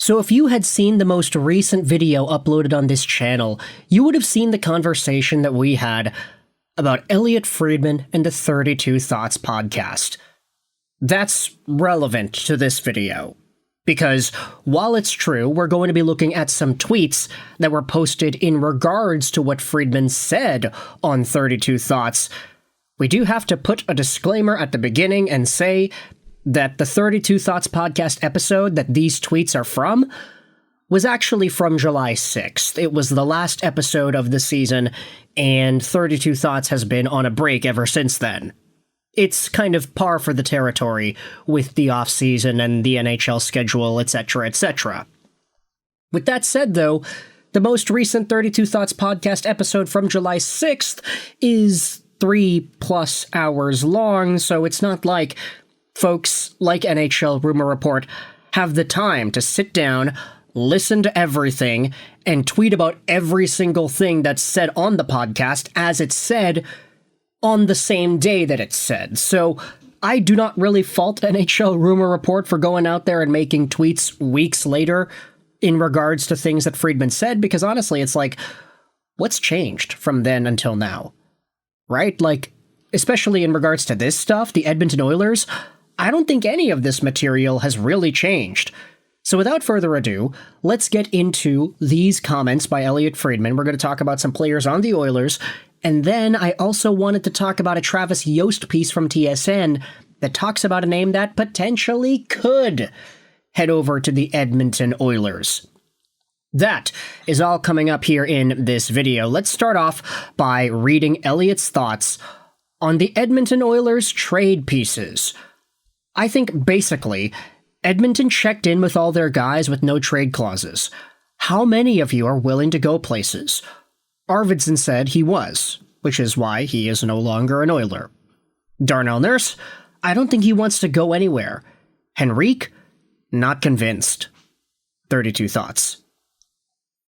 So if you had seen the most recent video uploaded on this channel, you would have seen the conversation that we had about Elliotte Friedman and the 32 Thoughts podcast. That's relevant to this video, because while it's true, we're going to be looking at some tweets that were posted in regards to what Friedman said on 32 Thoughts, we do have to put a disclaimer at the beginning and say that the 32 Thoughts podcast episode that these tweets are from was actually from July 6th. It was the last episode of the season, and 32 Thoughts has been on a break ever since then. It's kind of par for the territory with the off-season and the NHL schedule, etc., etc. With that said, though, the most recent 32 Thoughts podcast episode from July 6th is 3+ hours long, so it's not like folks like NHL Rumor Report have the time to sit down, listen to everything, and tweet about every single thing that's said on the podcast as it's said on the same day that it's said. So I do not really fault NHL Rumor Report for going out there and making tweets weeks later in regards to things that Friedman said, because honestly, it's like, what's changed from then until now? Right? Like, especially in regards to this stuff, the Edmonton Oilers, I don't think any of this material has really changed. So without further ado, let's get into these comments by Elliotte Friedman. We're going to talk about some players on the Oilers, and then I also wanted to talk about a Travis Yost piece from TSN that talks about a name that potentially could head over to the Edmonton Oilers. That is all coming up here in this video. Let's start off by reading Elliotte's thoughts on the Edmonton Oilers trade pieces. I think basically, Edmonton checked in with all their guys with no trade clauses. How many of you are willing to go places? Arvidsson said he was, which is why he is no longer an Oiler. Darnell Nurse, I don't think he wants to go anywhere. Henrique, not convinced. 32 Thoughts.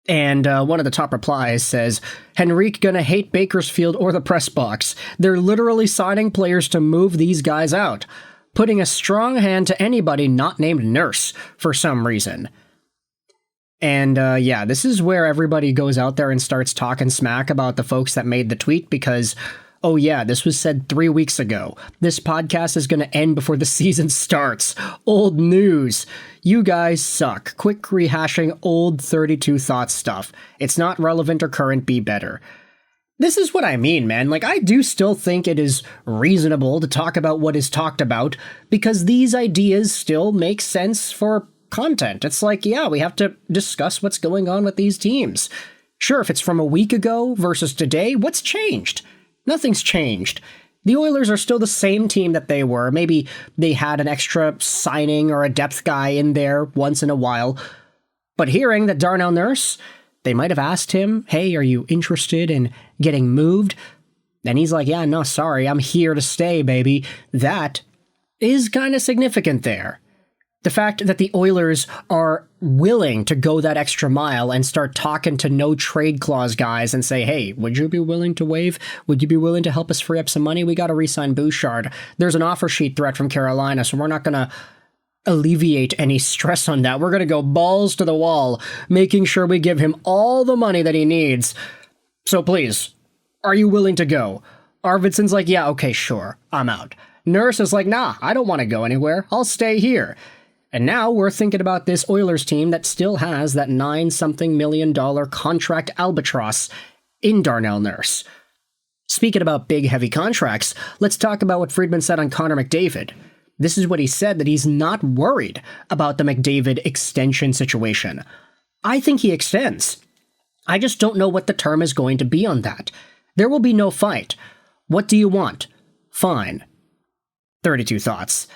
And one of the top replies says, Henrique gonna hate Bakersfield or the press box. They're literally signing players to move these guys out, putting a strong hand to anybody not named Nurse for some reason. And yeah, this is where everybody goes out there and starts talking smack about the folks that made the tweet because, oh yeah, this was said 3 weeks ago. This podcast is going to end before the season starts. Old news. You guys suck. Quick rehashing old 32 Thoughts stuff. It's not relevant or current, be better. This is what I mean, man. Like, I do still think it is reasonable to talk about what is talked about because these ideas still make sense for content. It's like, yeah, we have to discuss what's going on with these teams. Sure, if it's from a week ago versus today, what's changed? Nothing's changed. The Oilers are still the same team that they were. Maybe they had an extra signing or a depth guy in there once in a while. But hearing that Darnell Nurse, they might have asked him, hey, are you interested in getting moved? And he's like, yeah, no, sorry, I'm here to stay, baby. That is kind of significant there. The fact that the Oilers are willing to go that extra mile and start talking to no trade clause guys and say, hey, would you be willing to waive? Would you be willing to help us free up some money? We got to re-sign Bouchard. There's an offer sheet threat from Carolina, so we're not going to alleviate any stress on that. We're going to go balls to the wall, making sure we give him all the money that he needs. So please, are you willing to go? Arvidsson's like, yeah, okay, sure, I'm out. Nurse is like, nah, I don't want to go anywhere. I'll stay here. And now we're thinking about this Oilers team that still has that $9-something million contract albatross in Darnell Nurse. Speaking about big, heavy contracts, let's talk about what Friedman said on Connor McDavid. This is what he said, that he's not worried about the McDavid extension situation. I think he extends. I just don't know what the term is going to be on that. There will be no fight. What do you want? Fine. 32 Thoughts.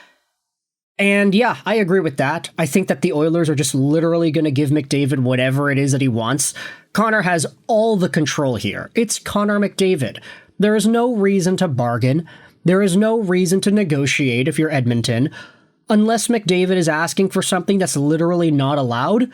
And yeah, I agree with that. I think that the Oilers are just literally going to give McDavid whatever it is that he wants. Connor has all the control here. It's Connor McDavid. There is no reason to bargain. There is no reason to negotiate if you're Edmonton. Unless McDavid is asking for something that's literally not allowed,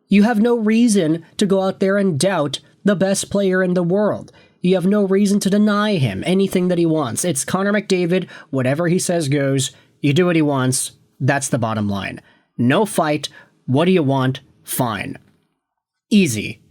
you have no reason to go out there and doubt the best player in the world. You have no reason to deny him anything that he wants. It's Connor McDavid. Whatever he says goes. You do what he wants. That's the bottom line. No fight. What do you want? fine. Easy.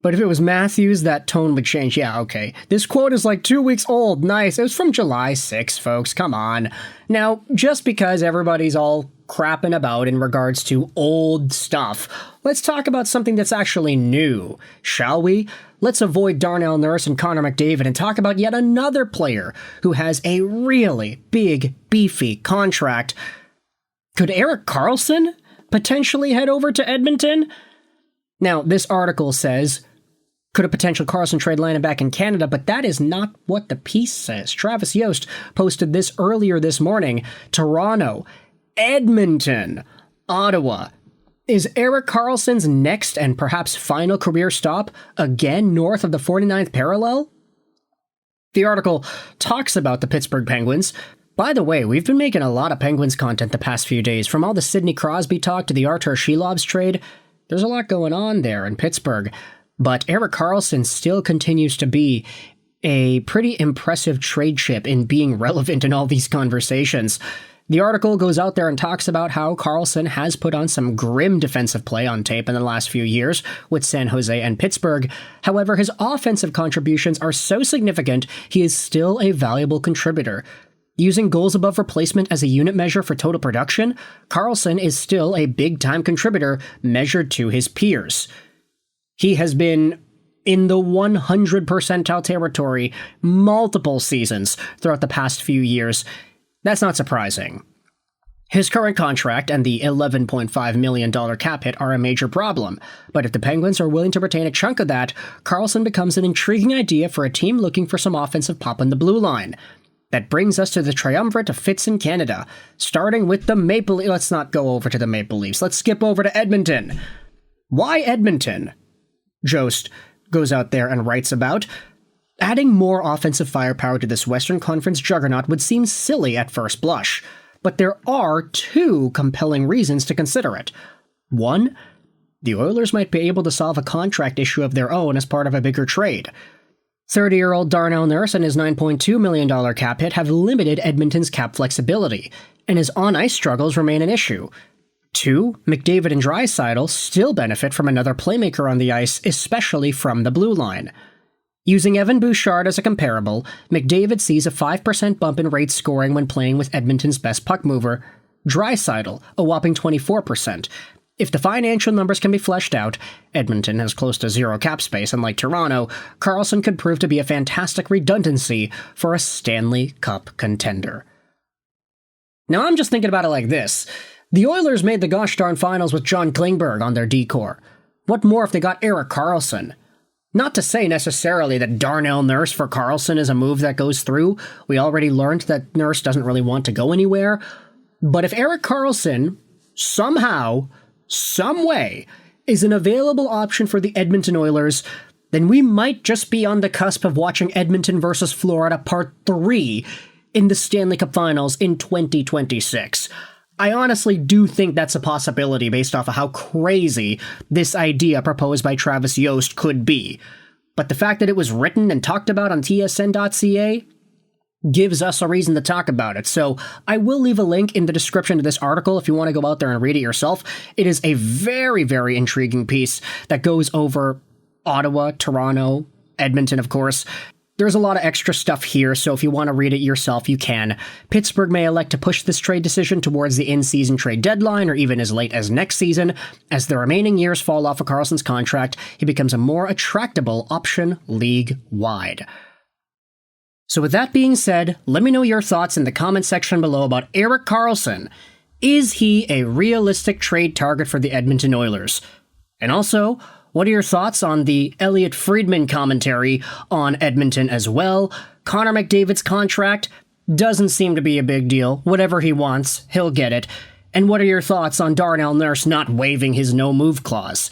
But if it was Matthews, that tone would change. Yeah, okay. This quote is like 2 weeks old. Nice. It was from July 6th, folks. Come on. Now, just because everybody's all crapping about in regards to old stuff, let's talk about something that's actually new, shall we? Let's avoid Darnell Nurse and Connor McDavid and talk about yet another player who has a really big, beefy contract. Could Erik Karlsson potentially head over to Edmonton? Now, this article says, could a potential Karlsson trade land him back in Canada, but that is not what the piece says. Travis Yost posted this earlier this morning. Toronto, Edmonton, Ottawa. Is Erik Karlsson's next and perhaps final career stop again north of the 49th parallel? The article talks about the Pittsburgh Penguins. By the way, we've been making a lot of Penguins content the past few days. From all the Sidney Crosby talk to the Artur Shilov's trade, there's a lot going on there in Pittsburgh. But Erik Karlsson still continues to be a pretty impressive trade chip in being relevant in all these conversations. The article goes out there and talks about how Karlsson has put on some grim defensive play on tape in the last few years with San Jose and Pittsburgh. However, his offensive contributions are so significant, he is still a valuable contributor. Using goals above replacement as a unit measure for total production, Karlsson is still a big-time contributor measured to his peers. He has been in the 100 percentile territory multiple seasons throughout the past few years. That's not surprising. His current contract and the $11.5 million cap hit are a major problem, but if the Penguins are willing to retain a chunk of that, Karlsson becomes an intriguing idea for a team looking for some offensive pop on the blue line. That brings us to the triumvirate of fits in Canada, starting with the Maple Leafs. Let's not go over to the Maple Leafs. Let's skip over to Edmonton. Why Edmonton? Jost goes out there and writes about, adding more offensive firepower to this Western Conference juggernaut would seem silly at first blush, but there are two compelling reasons to consider it. One, the Oilers might be able to solve a contract issue of their own as part of a bigger trade. 30-year-old Darnell Nurse and his $9.2 million cap hit have limited Edmonton's cap flexibility, and his on-ice struggles remain an issue. 2, McDavid and Draisaitl still benefit from another playmaker on the ice, especially from the blue line. Using Evan Bouchard as a comparable, McDavid sees a 5% bump in rate scoring when playing with Edmonton's best puck mover, Draisaitl a whopping 24%. If the financial numbers can be fleshed out, Edmonton has close to zero cap space, and like Toronto, Karlsson could prove to be a fantastic redundancy for a Stanley Cup contender. Now I'm just thinking about it like this. The Oilers made the gosh darn finals with John Klingberg on their D-core. What more if they got Erik Karlsson? Not to say necessarily that Darnell Nurse for Karlsson is a move that goes through. We already learned that Nurse doesn't really want to go anywhere. But if Erik Karlsson, somehow, some way, is an available option for the Edmonton Oilers, then we might just be on the cusp of watching Edmonton versus Florida Part 3 in the Stanley Cup Finals in 2026. I honestly do think that's a possibility based off of how crazy this idea proposed by Travis Yost could be. But the fact that it was written and talked about on tsn.ca gives us a reason to talk about it. So I will leave a link in the description to this article if you want to go out there and read it yourself. It is a very, very intriguing piece that goes over Ottawa, Toronto, Edmonton, of course. There's a lot of extra stuff here, so if you want to read it yourself, you can. Pittsburgh may elect to push this trade decision towards the in-season trade deadline, or even as late as next season. As the remaining years fall off of Karlsson's contract, he becomes a more attractable option league-wide. So with that being said, let me know your thoughts in the comment section below about Erik Karlsson. Is he a realistic trade target for the Edmonton Oilers? And also, what are your thoughts on the Elliotte Friedman commentary on Edmonton as well? Connor McDavid's contract doesn't seem to be a big deal. Whatever he wants, he'll get it. And what are your thoughts on Darnell Nurse not waiving his no-move clause?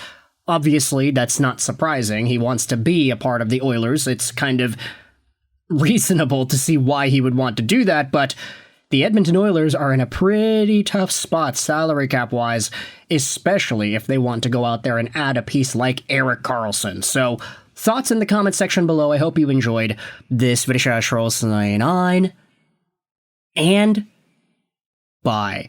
Obviously, that's not surprising. He wants to be a part of the Oilers. It's kind of reasonable to see why he would want to do that, but the Edmonton Oilers are in a pretty tough spot salary cap-wise, especially if they want to go out there and add a piece like Erik Karlsson. So, thoughts in the comment section below. I hope you enjoyed this video. And bye.